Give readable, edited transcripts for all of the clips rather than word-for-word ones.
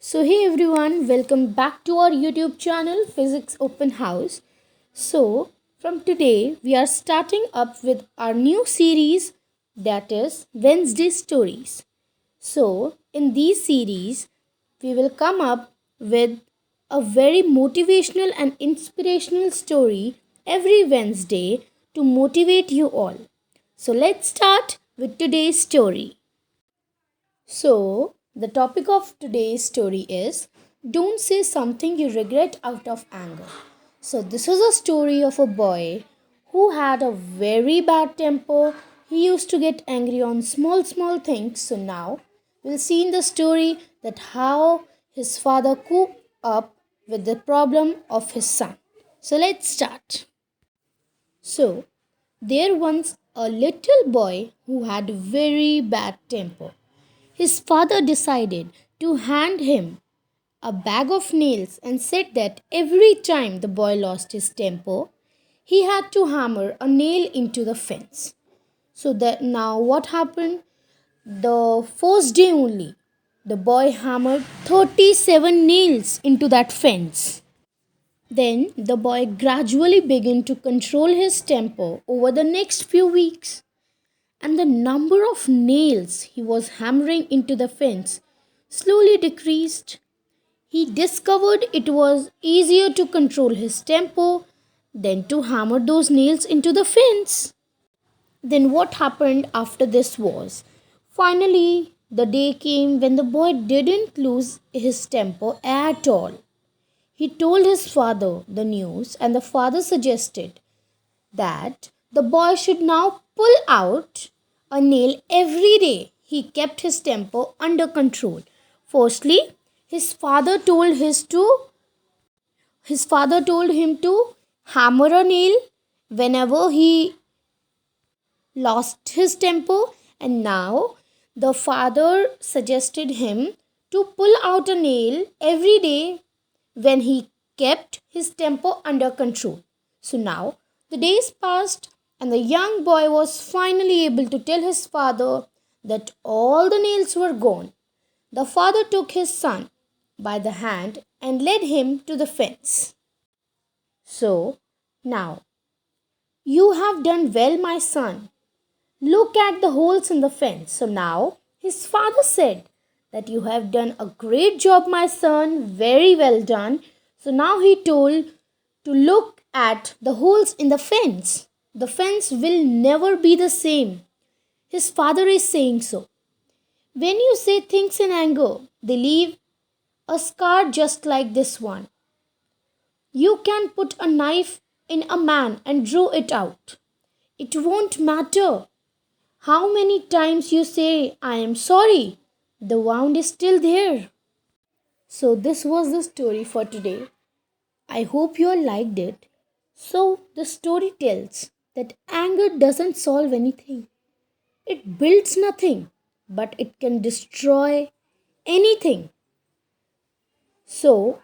Hey everyone, welcome back to our YouTube channel Physics Open House. From today we are starting up with our new series, that is Wednesday Stories. In these series we will come up with a very motivational and inspirational story every Wednesday to motivate you all. Let's start with today's story. The topic of today's story is Don't Say Something You Regret Out of Anger. This is a story of a boy who had a very bad temper. He used to get angry on small things. Now we'll see in the story that how his father coped up with the problem of his son. Let's start. So, there once a little boy who had very bad temper. His father decided to hand him a bag of nails and said that every time the boy lost his temper, he had to hammer a nail into the fence. So that now what happened? The first day only, the boy hammered 37 nails into that fence. Then the boy gradually began to control his temper over the next few weeks, and the number of nails he was hammering into the fence slowly decreased. He discovered it was easier to control his temper than to hammer those nails into the fence. Then, what happened after this was finally the day came when the boy didn't lose his temper at all. He told his father the news, and the father suggested that the boy should now pull out a nail every day. He kept his temper under control. Firstly, his father told him to hammer a nail whenever he lost his temper, and now the father suggested him to pull out a nail every day when he kept his temper under control. So now the days passed, and the young boy was finally able to tell his father that all the nails were gone. The father took his son by the hand and led him to the fence. So now, you have done well, my son. Look at the holes in the fence. So now his father said that you have done a great job, my son. Very well done. So now he told to look at the holes in the fence. The fence will never be the same. His father is saying so. When you say things in anger, they leave a scar just like this one. You can put a knife in a man and draw it out. It won't matter how many times you say, I am sorry, the wound is still there. This was the story for today. I hope you all liked it. The story tells that anger doesn't solve anything, it builds nothing, but it can destroy anything.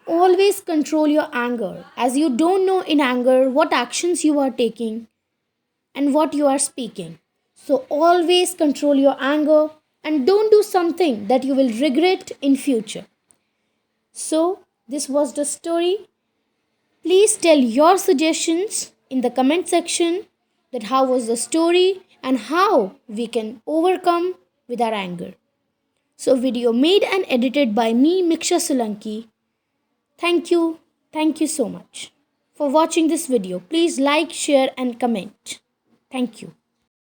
Always control your anger, as you don't know in anger what actions you are taking and what you are speaking. Always control your anger and don't do something that you will regret in future. This was the story. Please tell your suggestions in the comment section that how was the story and how we can overcome with our anger. Video made and edited by me, Miksha Solanki. Thank you. Thank you so much for watching this video. Please like, share and comment. Thank you.